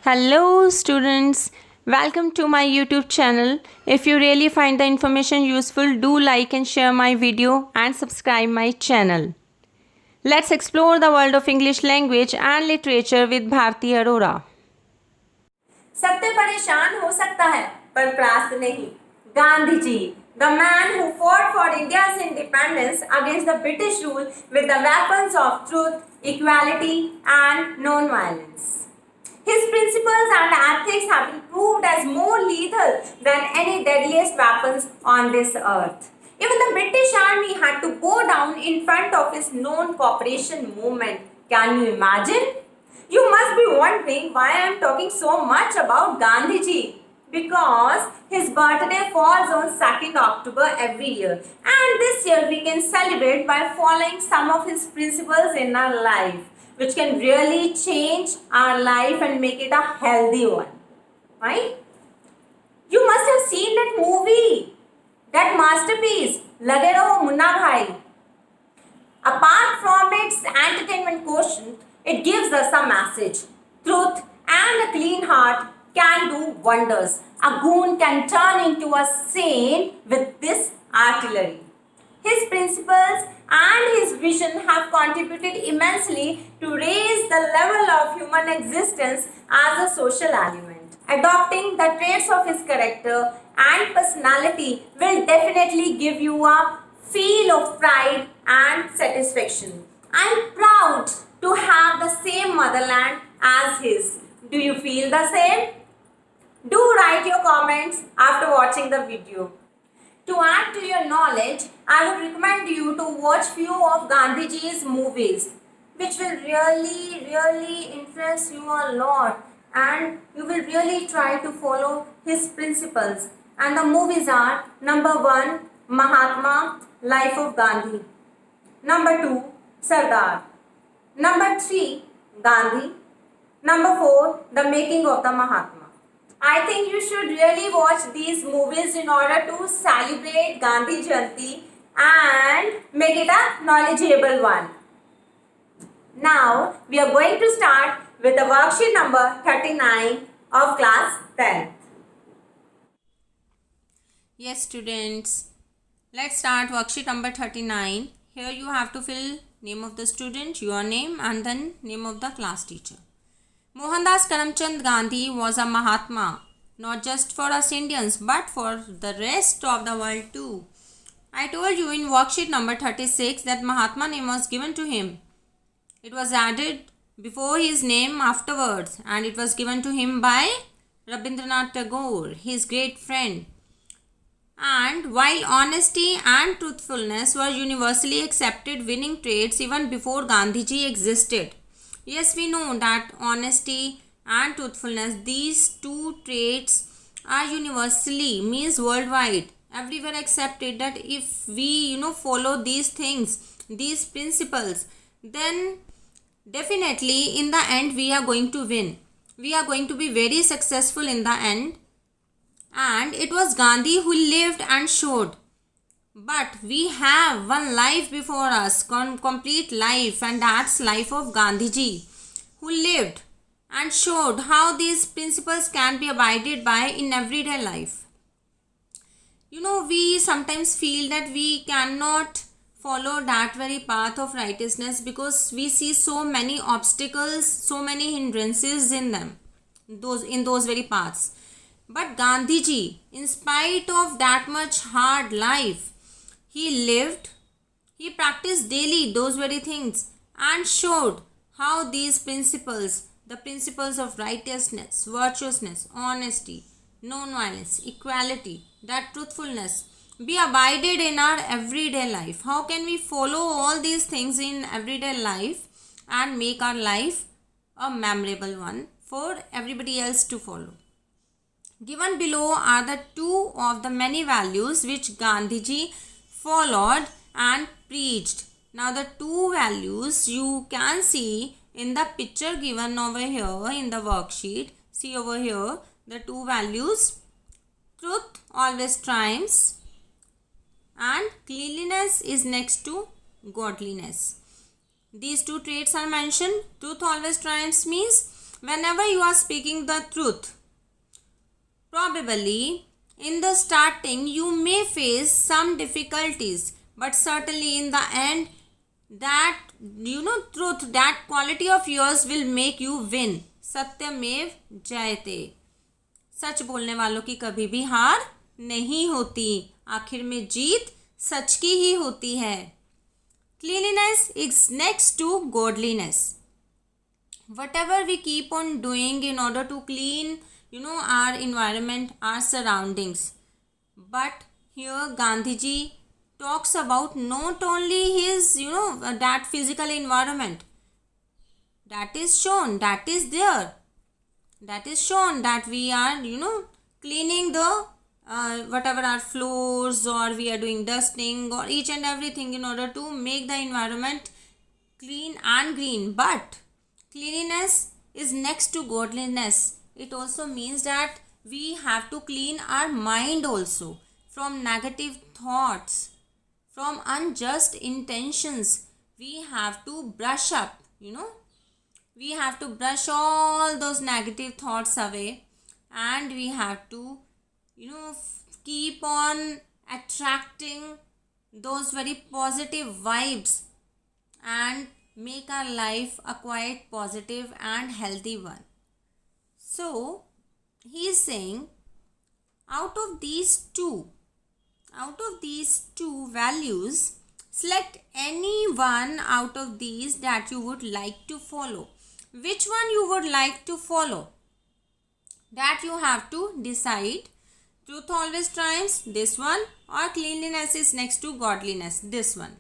Hello students, welcome to my YouTube channel. If you really find the information useful, do like and share my video and subscribe my channel. Let's explore the world of English language and literature with Bharti Arora. सत्य परेशान हो सकता है पर परास्त नहीं। Gandhi ji, the man who fought for India's independence against the British rule with the weapons of truth, equality and non-violence. His principles and ethics have been proved as more lethal than any deadliest weapons on this earth. Even the British army had to go down in front of his non-cooperation movement. Can you imagine? You must be wondering why I am talking so much about Gandhiji. Because his birthday falls on 2nd October every year. And this year we can celebrate by following some of his principles in our life, which can really change our life and make it a healthy one. Right? You must have seen that movie, that masterpiece, Lage Raho Munna Bhai. Apart from its entertainment quotient, it gives us a message. Truth and a clean heart can do wonders. A goon can turn into a saint with this artillery. His principles and his vision have contributed immensely to raise the level of human existence as a social element. Adopting the traits of his character and personality will definitely give you a feel of pride and satisfaction. I am proud to have the same motherland as his. Do you feel the same? Do write your comments after watching the video. To add to your knowledge, I would recommend you to watch few of Gandhiji's movies, which will really influence you a lot, and you will really try to follow his principles. And the movies are number 1, Mahatma, Life of Gandhi. Number 2, Sardar. Number 3, Gandhi. Number 4, The Making of the Mahatma. I think you should really watch these movies in order to celebrate Gandhi Jayanti and make it a knowledgeable one. Now, we are going to start with the worksheet number 39 of class 10th. Yes students, let's start worksheet number 39. Here you have to fill name of the student, your name and then name of the class teacher. Mohandas Karamchand Gandhi was a Mahatma, not just for us Indians but for the rest of the world too. I told you in worksheet number 36 that Mahatma name was given to him. It was added before his name afterwards, and it was given to him by Rabindranath Tagore, his great friend. And while honesty and truthfulness were universally accepted winning traits even before Gandhiji existed. Yes, we know that honesty and truthfulness, these two traits are universally, means worldwide, everywhere accepted, that if we follow these things, these principles, then definitely in the end we are going to win. We are going to be very successful in the end. And it was Gandhi who lived and showed. But we have one life before us, complete life, and that's life of Gandhiji, who lived and showed how these principles can be abided by in everyday life. We sometimes feel that we cannot follow that very path of righteousness because we see so many obstacles, so many hindrances in them, those very paths. But Gandhiji, in spite of that much hard life, he lived, he practiced daily those very things and showed how these principles, the principles of righteousness, virtuousness, honesty, non-violence, equality, that truthfulness, be abided in our everyday life. How can we follow all these things in everyday life and make our life a memorable one for everybody else to follow? Given below are the two of the many values which Gandhiji followed and preached. Now the two values you can see in the picture given over here in the worksheet. See over here the two values. Truth always triumphs and cleanliness is next to godliness. These two traits are mentioned. Truth always triumphs means whenever you are speaking the truth, probably in the starting you may face some difficulties, but certainly in the end, that truth, that quality of yours will make you win. सत्यमेव जयते. सच बोलने वालों की कभी भी हार नहीं होती. आखिर में जीत सच की ही होती है. Cleanliness is next to godliness. Whatever we keep on doing in order to clean, our environment, our surroundings. But here Gandhiji talks about not only his, that physical environment. That is shown, that is there. That is shown that we are, cleaning the whatever our floors, or we are doing dusting or each and everything in order to make the environment clean and green. But cleanliness is next to godliness. It also means that we have to clean our mind also from negative thoughts, from unjust intentions. We have to brush up, we have to brush all those negative thoughts away, and we have to keep on attracting those very positive vibes and make our life a quite positive and healthy one. So he is saying, out of these two values, select any one out of these that you would like to follow. Which one you would like to follow? That you have to decide. Truth always triumphs, this one, or cleanliness is next to godliness, this one.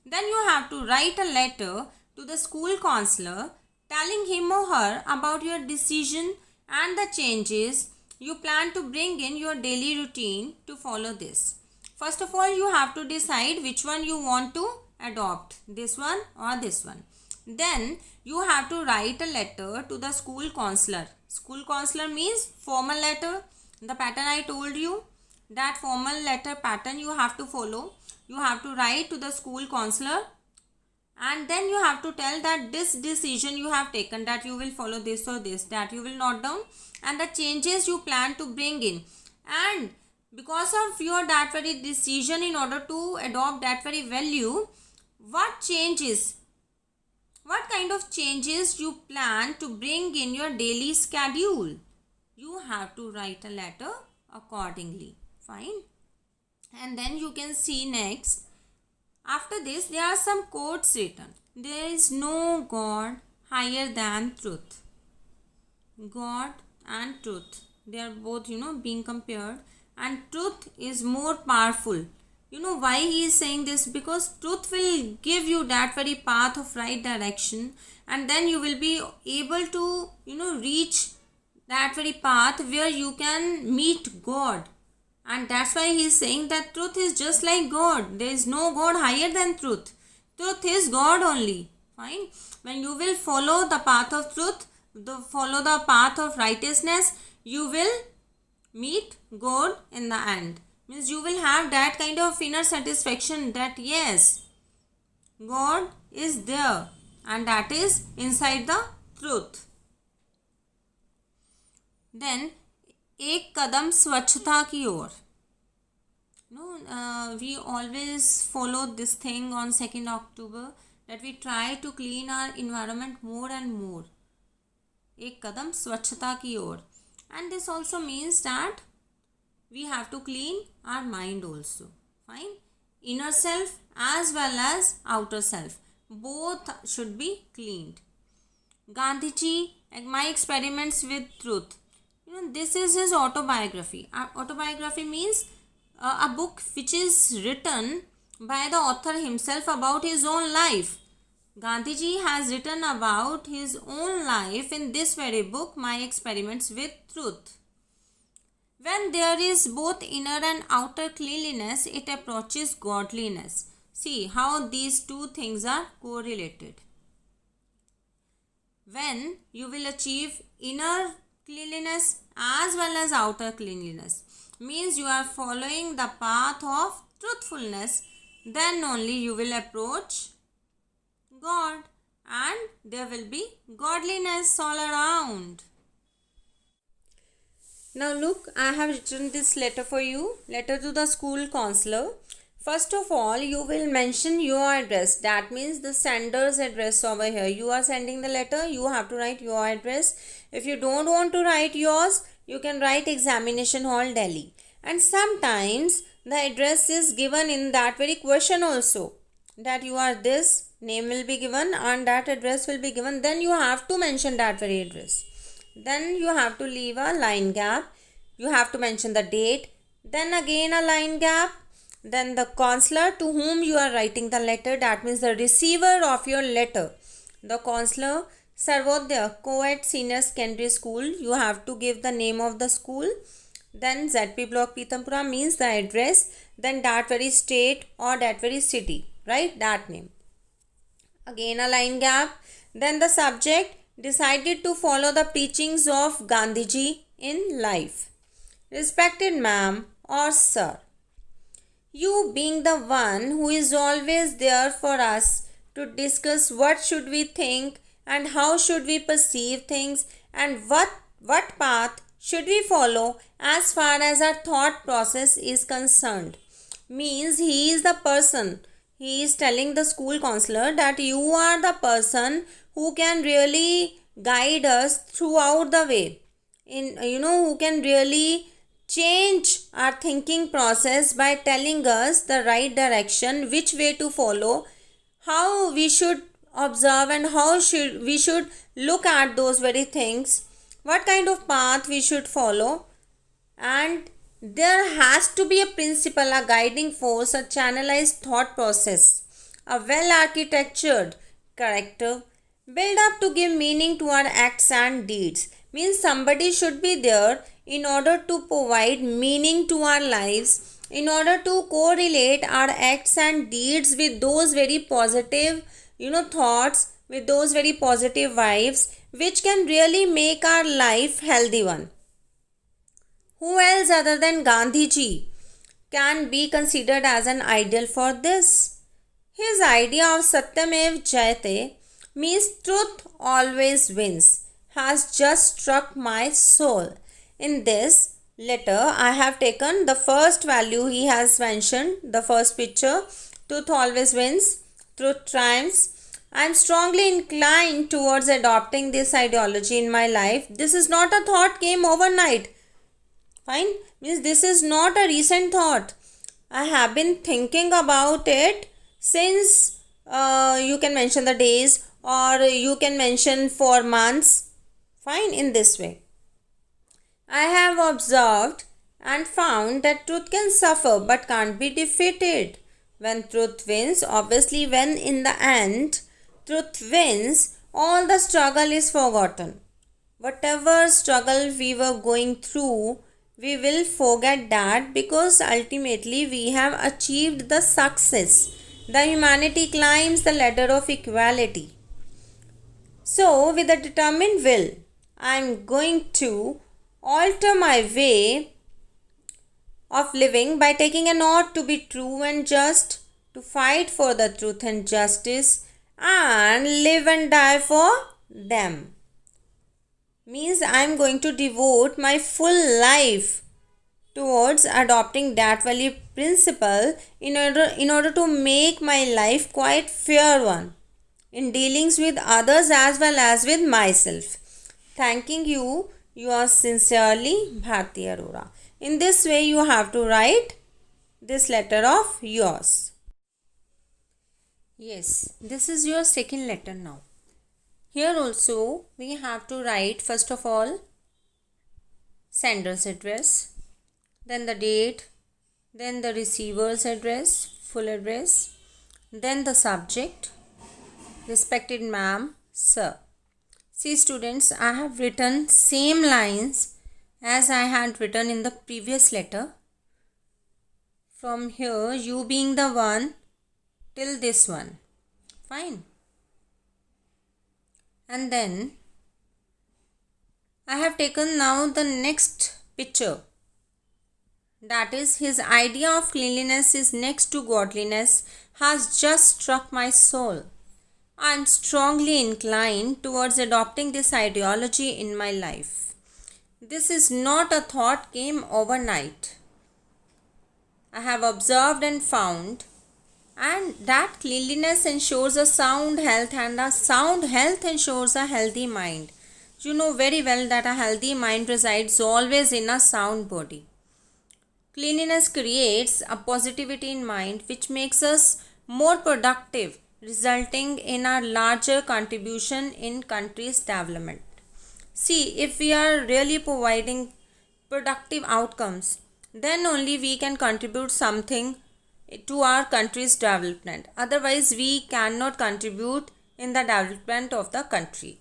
Then you have to write a letter to the school counselor telling him or her about your decision and the changes you plan to bring in your daily routine to follow this. First of all, you have to decide which one you want to adopt, this one or this one. Then you have to write a letter to the school counselor. School counselor means formal letter. The pattern I told you, that formal letter pattern you have to follow. You have to write to the school counselor, and then you have to tell that this decision you have taken, that you will follow this or this, that you will note down, and the changes you plan to bring in. And because of your that very decision, in order to adopt that very value, what kind of changes you plan to bring in your daily schedule, you have to write a letter accordingly. Fine. And then you can see next, after this there are some quotes written. There is no God higher than truth. God and truth, they are both being compared, and truth is more powerful. Why he is saying this? Because truth will give you that very path of right direction, and then you will be able to reach that very path where you can meet God. And that's why he is saying that truth is just like God. There is no God higher than truth. Truth is God only. Fine. When you will follow the path of truth, follow the path of righteousness, you will meet God in the end. Means you will have that kind of inner satisfaction that yes, God is there, and that is inside the truth. Then एक कदम स्वच्छता की ओर. We always follow this thing on 2nd October, that we try to clean our environment more and more. एक कदम स्वच्छता की ओर. And this also means that we have to clean our mind also. Fine. Inner self as well as outer self, both should be cleaned. Gandhiji, My Experiments with Truth. This is his autobiography. Autobiography means a book which is written by the author himself about his own life. Gandhiji has written about his own life in this very book, My Experiments with Truth. When there is both inner and outer cleanliness, it approaches godliness. See how these two things are correlated. When you will achieve inner cleanliness as well as outer cleanliness, means you are following the path of truthfulness, then only you will approach God. and there will be godliness all around. Now look, I have written this letter for you. Letter to the school counselor. First of all, you will mention your address. That means the sender's address over here. You are sending the letter, you have to write your address. If you don't want to write yours, you can write Examination Hall, Delhi. And sometimes the address is given in that very question also. That you are this, name will be given and that address will be given. Then you have to mention that very address. Then you have to leave a line gap. You have to mention the date. Then again a line gap. Then the counselor to whom you are writing the letter, that means the receiver of your letter. The counselor, Sarvodaya Co-ed Senior Secondary School, you have to give the name of the school. Then ZP Block Pitampura means the address. Then that very state or that very city, right? That name. Again a line gap. Then the subject, decided to follow the teachings of Gandhiji in life. Respected ma'am or sir, you being the one who is always there for us to discuss what should we think and how should we perceive things and what path should we follow as far as our thought process is concerned. Means he is the person, he is telling the school counselor that you are the person who can really guide us throughout the way. Who can really change our thinking process by telling us the right direction, which way to follow, how we should observe and how we should look at those very things, what kind of path we should follow. And there has to be a principle, a guiding force, a channelized thought process, a well-architectured character build up to give meaning to our acts and deeds. Means somebody should be there in order to provide meaning to our lives, in order to correlate our acts and deeds with those very positive, thoughts, with those very positive vibes, which can really make our life healthy one. Who else other than Gandhiji can be considered as an ideal for this? His idea of Satyamev Jayate means truth always wins has just struck my soul. In this letter, I have taken the first value he has mentioned, the first picture, truth always wins, truth triumphs. I am strongly inclined towards adopting this ideology in my life. This is not a thought came overnight. Fine, means this is not a recent thought. I have been thinking about it since you can mention the days or you can mention for months. Fine, in this way. I have observed and found that truth can suffer but can't be defeated. When truth wins, obviously when in the end truth wins, all the struggle is forgotten. Whatever struggle we were going through, we will forget that because ultimately we have achieved the success. The humanity climbs the ladder of equality. So, with a determined will, I am going to alter my way of living by taking an oath to be true and just, to fight for the truth and justice, and live and die for them. Means I am going to devote my full life towards adopting that value principle in order to make my life quite fair one in dealings with others as well as with myself. Thanking you, yours sincerely, Bharti Arora. In this way you have to write this letter of yours. Yes, this is your second letter now. Here also we have to write first of all sender's address, then the date, then the receiver's address, full address, then the subject, respected ma'am, sir. See students, I have written same lines as I had written in the previous letter. From here, you being the one till this one. Fine. And then I have taken now the next picture. That is, his idea of cleanliness is next to godliness has just struck my soul. I am strongly inclined towards adopting this ideology in my life. This is not a thought came overnight. I have observed and found and that cleanliness ensures a sound health and a sound health ensures a healthy mind. You know very well that a healthy mind resides always in a sound body. Cleanliness creates a positivity in mind which makes us more productive, resulting in a larger contribution in country's development. See, if we are really providing productive outcomes, then only we can contribute something to our country's development. Otherwise, we cannot contribute in the development of the country.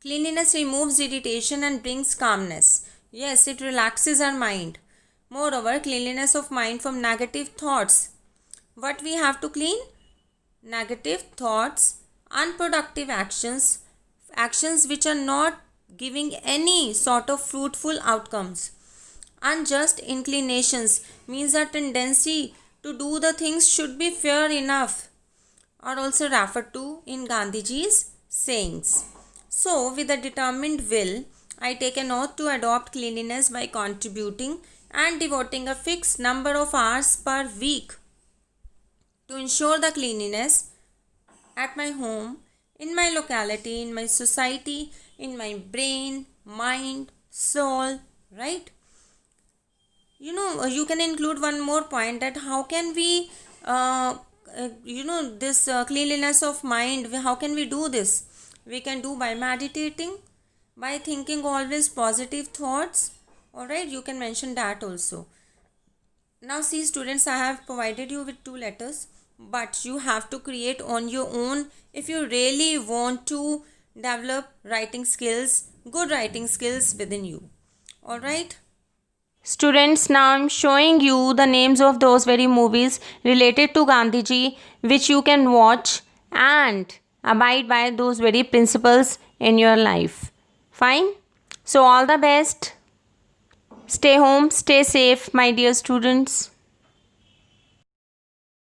Cleanliness removes irritation and brings calmness. Yes, it relaxes our mind. Moreover, cleanliness of mind from negative thoughts. What we have to clean? Negative thoughts, unproductive actions, actions which are not giving any sort of fruitful outcomes. Unjust inclinations means a tendency to do the things should be fair enough, are also referred to in Gandhiji's sayings. So, with a determined will, I take an oath to adopt cleanliness by contributing and devoting a fixed number of hours per week to ensure the cleanliness at my home, in my locality, in my society, in my brain, mind, soul, right? You can include one more point that how can we, this cleanliness of mind, how can we do this? We can do by meditating, by thinking always positive thoughts. Alright, you can mention that also. Now see students, I have provided you with 2 letters, but you have to create on your own if you really want to develop writing skills, good writing skills within you. Alright. Students, now I am showing you the names of those very movies related to Gandhiji which you can watch and abide by those very principles in your life. Fine? So all the best. Stay home, stay safe, my dear students.